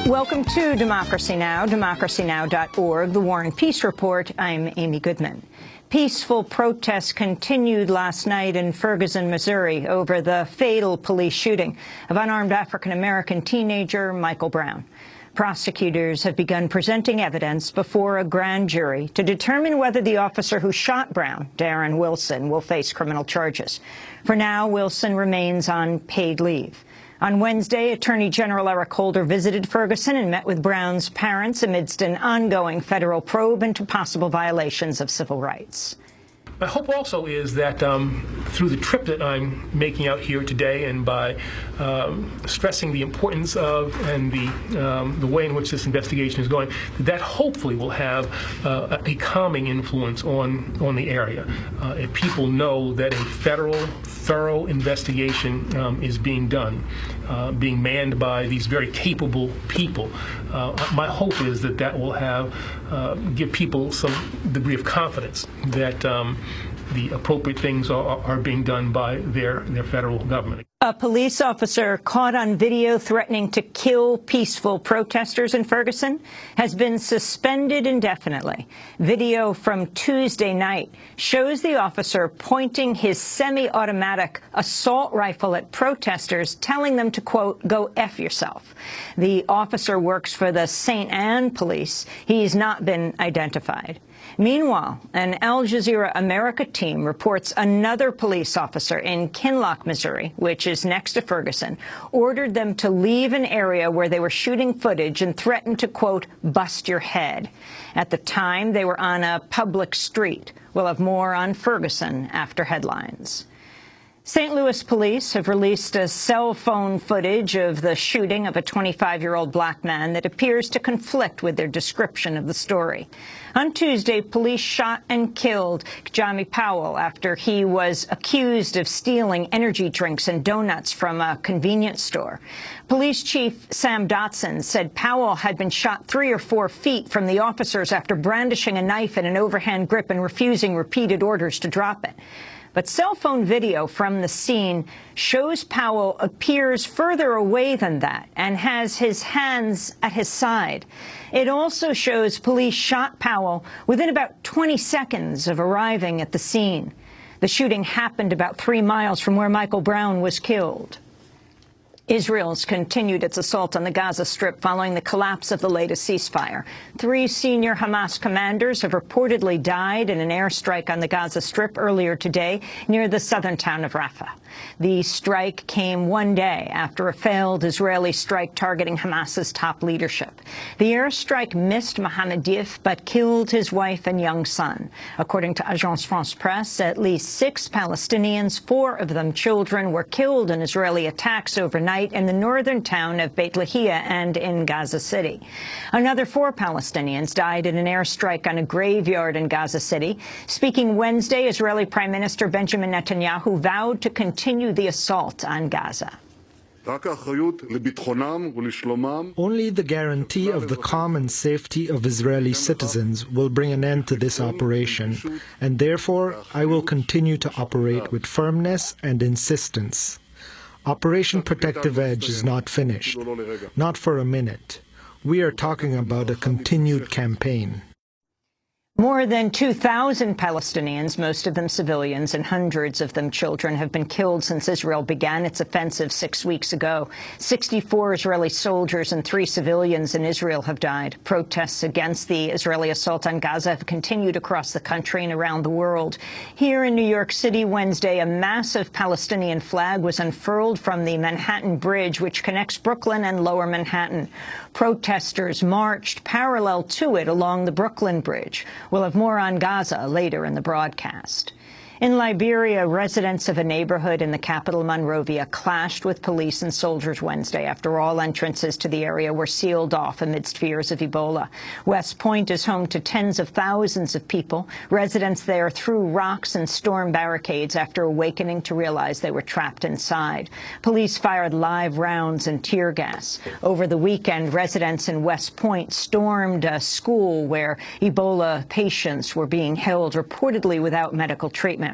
Welcome to Democracy Now!, democracynow.org, The War and Peace Report. I'm Amy Goodman. Peaceful protests continued last night in Ferguson, Missouri, over the fatal police shooting of unarmed African-American teenager Michael Brown. Prosecutors have begun presenting evidence before a grand jury to determine whether the officer who shot Brown, Darren Wilson, will face criminal charges. For now, Wilson remains on paid leave. On Wednesday, Attorney General Eric Holder visited Ferguson and met with Brown's parents amidst an ongoing federal probe into possible violations of civil rights. My hope also is that through the trip that I'm making out here today, and by stressing the importance of and the way in which this investigation is going, that hopefully will have a calming influence on the area. If people know that a federal, thorough investigation is being done, being manned by these very capable people, my hope is that that will give people some degree of confidence that the appropriate things are being done by their federal government. A police officer caught on video threatening to kill peaceful protesters in Ferguson has been suspended indefinitely. Video from Tuesday night shows the officer pointing his semi-automatic assault rifle at protesters, telling them to, quote, "Go F yourself." The officer works for the St. Anne police. He's not been identified. Meanwhile, an Al Jazeera America team reports another police officer in Kinloch, Missouri, which is next to Ferguson, ordered them to leave an area where they were shooting footage and threatened to, quote, "bust your head." At the time, they were on a public street. We'll have more on Ferguson after headlines. St. Louis police have released a cell phone footage of the shooting of a 25-year-old black man that appears to conflict with their description of the story. On Tuesday, police shot and killed Jamie Powell after he was accused of stealing energy drinks and donuts from a convenience store. Police Chief Sam Dotson said Powell had been shot 3 or 4 feet from the officers after brandishing a knife in an overhand grip and refusing repeated orders to drop it. But cell phone video from the scene shows Powell appears further away than that and has his hands at his side. It also shows police shot Powell within about 20 seconds of arriving at the scene. The shooting happened about 3 miles from where Michael Brown was killed. Israel's continued its assault on the Gaza Strip following the collapse of the latest ceasefire. 3 senior Hamas commanders have reportedly died in an airstrike on the Gaza Strip earlier today near the southern town of Rafah. The strike came 1 day after a failed Israeli strike targeting Hamas's top leadership. The airstrike missed Mohammed Dif but killed his wife and young son. According to Agence France Presse, at least 6 Palestinians, 4 of them children, were killed in Israeli attacks overnight in the northern town of Beit Lahia and in Gaza City. Another 4 Palestinians died in an airstrike on a graveyard in Gaza City. Speaking Wednesday, Israeli Prime Minister Benjamin Netanyahu vowed to continue the assault on Gaza. Only the guarantee of the calm and safety of Israeli citizens will bring an end to this operation, and therefore I will continue to operate with firmness and insistence. Operation Protective Edge is not finished, not for a minute. We are talking about a continued campaign. More than 2,000 Palestinians, most of them civilians and hundreds of them children, have been killed since Israel began its offensive 6 weeks ago. 64 Israeli soldiers and 3 civilians in Israel have died. Protests against the Israeli assault on Gaza have continued across the country and around the world. Here in New York City Wednesday, a massive Palestinian flag was unfurled from the Manhattan Bridge, which connects Brooklyn and Lower Manhattan. Protesters marched parallel to it along the Brooklyn Bridge. We'll have more on Gaza later in the broadcast. In Liberia, residents of a neighborhood in the capital Monrovia clashed with police and soldiers Wednesday after all entrances to the area were sealed off amidst fears of Ebola. West Point is home to tens of thousands of people. Residents there threw rocks and stormed barricades after awakening to realize they were trapped inside. Police fired live rounds and tear gas. Over the weekend, residents in West Point stormed a school where Ebola patients were being held, reportedly without medical treatment.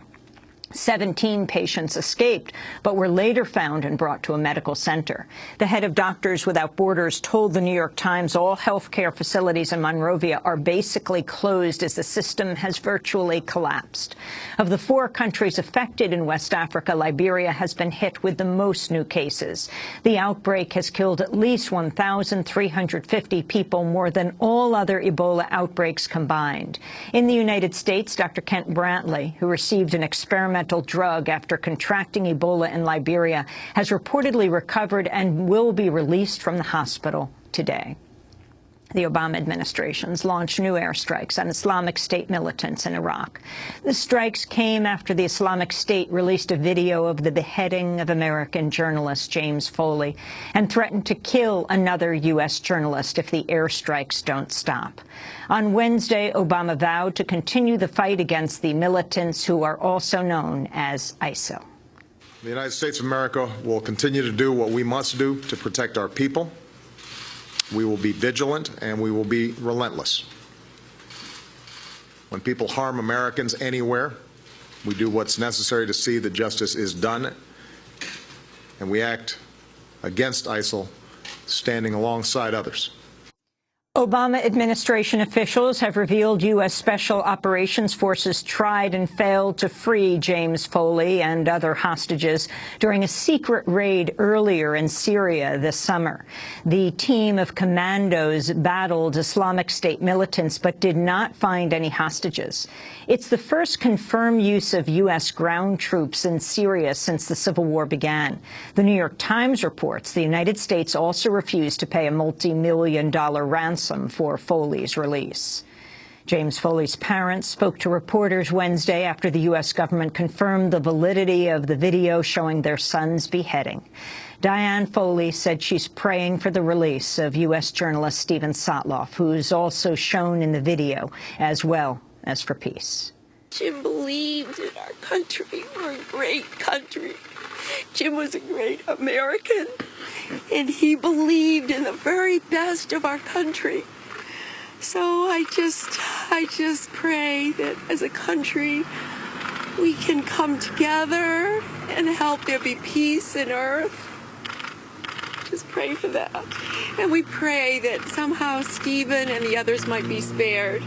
17 patients escaped, but were later found and brought to a medical center. The head of Doctors Without Borders told the New York Times all healthcare facilities in Monrovia are basically closed as the system has virtually collapsed. Of the 4 countries affected in West Africa, Liberia has been hit with the most new cases. The outbreak has killed at least 1,350 people, more than all other Ebola outbreaks combined. In the United States, Dr. Kent Brantley, who received an experimental drug after contracting Ebola in Liberia, has reportedly recovered and will be released from the hospital today. The Obama administration's launched new airstrikes on Islamic State militants in Iraq. The strikes came after the Islamic State released a video of the beheading of American journalist James Foley and threatened to kill another U.S. journalist if the airstrikes don't stop. On Wednesday, Obama vowed to continue the fight against the militants who are also known as ISIL. The United States of America will continue to do what we must do to protect our people. We will be vigilant and we will be relentless. When people harm Americans anywhere, we do what's necessary to see that justice is done, and we act against ISIL, standing alongside others. Obama administration officials have revealed U.S. Special Operations Forces tried and failed to free James Foley and other hostages during a secret raid earlier in Syria this summer. The team of commandos battled Islamic State militants but did not find any hostages. It's the first confirmed use of U.S. ground troops in Syria since the civil war began. The New York Times reports the United States also refused to pay a multi-million-dollar ransom for Foley's release. James Foley's parents spoke to reporters Wednesday after the U.S. government confirmed the validity of the video showing their son's beheading. Diane Foley said she's praying for the release of U.S. journalist Steven Sotloff, who's also shown in the video, as well as for peace. Jim believed in our country. We're a great country. Jim was a great American, and he believed in the very best of our country. So I just pray that as a country we can come together and help there be peace in earth. Just pray for that. And we pray that somehow Stephen and the others might be spared.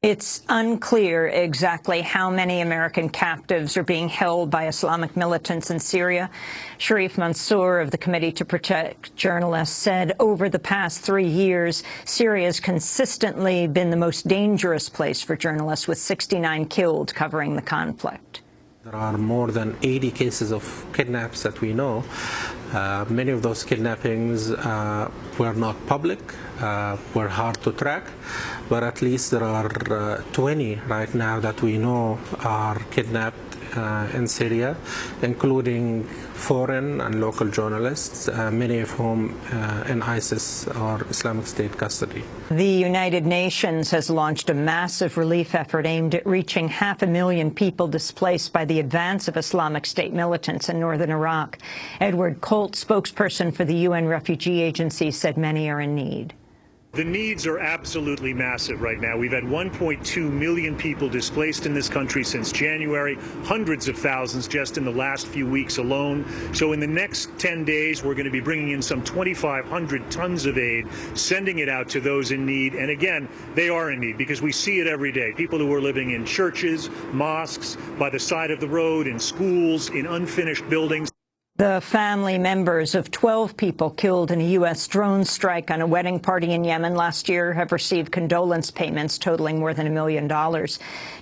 It's unclear exactly how many American captives are being held by Islamic militants in Syria. Sharif Mansour of the Committee to Protect Journalists said over the past 3 years, Syria has consistently been the most dangerous place for journalists, with 69 killed covering the conflict. There are more than 80 cases of kidnaps that we know. Many of those kidnappings were not public, were hard to track, but at least there are 20 right now that we know are kidnapped in Syria, including foreign and local journalists, many of whom in ISIS or Islamic State custody. The United Nations has launched a massive relief effort aimed at reaching 500,000 people displaced by the advance of Islamic State militants in northern Iraq. Edward Colt, spokesperson for the UN Refugee Agency, said many are in need. The needs are absolutely massive right now. We've had 1.2 million people displaced in this country since January, hundreds of thousands just in the last few weeks alone. So in the next 10 days, we're going to be bringing in some 2,500 tons of aid, sending it out to those in need. And again, they are in need because we see it every day. People who are living in churches, mosques, by the side of the road, in schools, in unfinished buildings. The family members of 12 people killed in a U.S. drone strike on a wedding party in Yemen last year have received condolence payments totaling more than $1 million.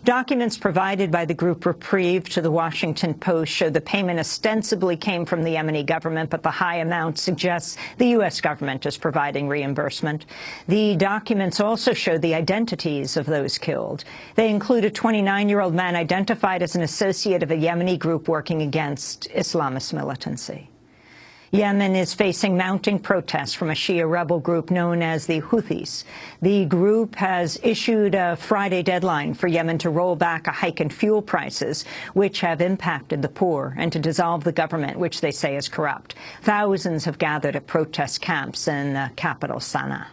Documents provided by the group Reprieve to the Washington Post show the payment ostensibly came from the Yemeni government, but the high amount suggests the U.S. government is providing reimbursement. The documents also show the identities of those killed. They include a 29-year-old man identified as an associate of a Yemeni group working against Islamist militants. Yemen is facing mounting protests from a Shia rebel group known as the Houthis. The group has issued a Friday deadline for Yemen to roll back a hike in fuel prices, which have impacted the poor, and to dissolve the government, which they say is corrupt. Thousands have gathered at protest camps in the capital, Sana'a.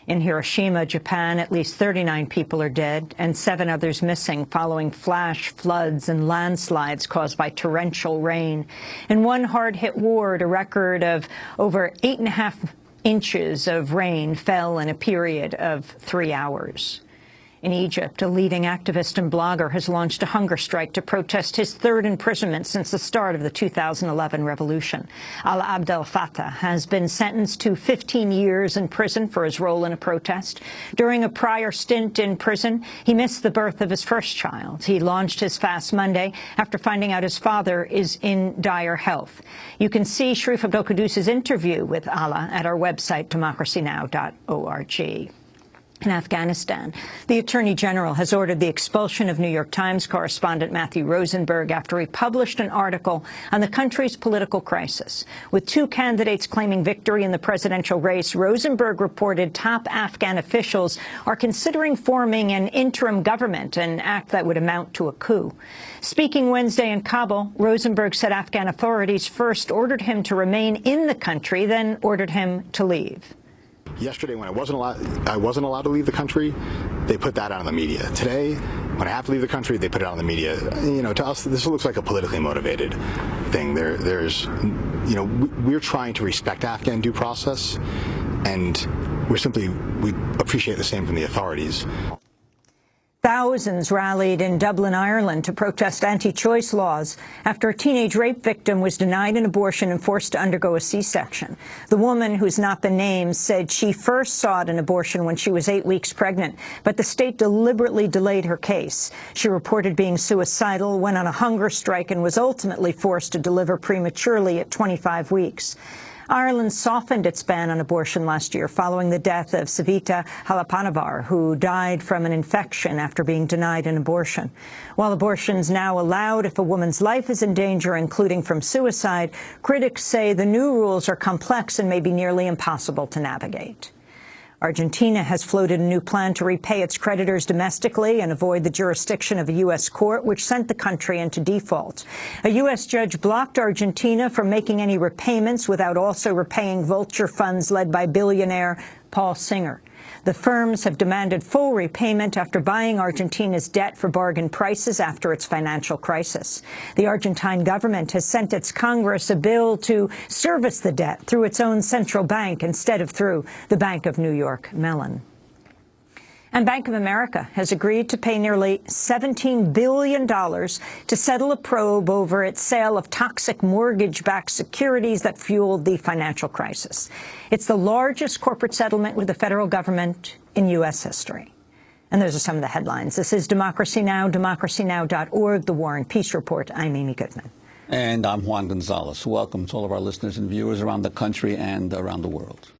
In Hiroshima, Japan, at least 39 people are dead and 7 others missing following flash floods and landslides caused by torrential rain. In one hard-hit ward, a record of over 8.5 inches of rain fell in a period of 3 hours. In Egypt, a leading activist and blogger has launched a hunger strike to protest his 3rd imprisonment since the start of the 2011 revolution. Alaa Abdel Fattah has been sentenced to 15 years in prison for his role in a protest. During a prior stint in prison, he missed the birth of his first child. He launched his fast Monday after finding out his father is in dire health. You can see Sharif Abdel Quddus's interview with Alaa at our website, democracynow.org. In Afghanistan, the Attorney General has ordered the expulsion of New York Times correspondent Matthew Rosenberg after he published an article on the country's political crisis. With 2 candidates claiming victory in the presidential race, Rosenberg reported top Afghan officials are considering forming an interim government, an act that would amount to a coup. Speaking Wednesday in Kabul, Rosenberg said Afghan authorities first ordered him to remain in the country, then ordered him to leave. Yesterday, when I wasn't allowed to leave the country, they put that out on the media. Today, when I have to leave the country, they put it out on the media. You know, to us, this looks like a politically motivated thing. We're trying to respect Afghan due process, and we appreciate the same from the authorities. Thousands rallied in Dublin, Ireland to protest anti-choice laws after a teenage rape victim was denied an abortion and forced to undergo a C-section. The woman, who's not been named, said she first sought an abortion when she was 8 weeks pregnant, but the state deliberately delayed her case. She reported being suicidal, went on a hunger strike, and was ultimately forced to deliver prematurely at 25 weeks. Ireland softened its ban on abortion last year following the death of Savita Halappanavar, who died from an infection after being denied an abortion. While abortion's now allowed if a woman's life is in danger, including from suicide, critics say the new rules are complex and may be nearly impossible to navigate. Argentina has floated a new plan to repay its creditors domestically and avoid the jurisdiction of a U.S. court, which sent the country into default. A U.S. judge blocked Argentina from making any repayments without also repaying vulture funds led by billionaire Paul Singer. The firms have demanded full repayment after buying Argentina's debt for bargain prices after its financial crisis. The Argentine government has sent its Congress a bill to service the debt through its own central bank instead of through the Bank of New York Mellon. And Bank of America has agreed to pay nearly $17 billion to settle a probe over its sale of toxic mortgage-backed securities that fueled the financial crisis. It's the largest corporate settlement with the federal government in U.S. history. And those are some of the headlines. This is Democracy Now!, democracynow.org, The War and Peace Report. I'm Amy Goodman. And I'm Juan Gonzalez. Welcome to all of our listeners and viewers around the country and around the world.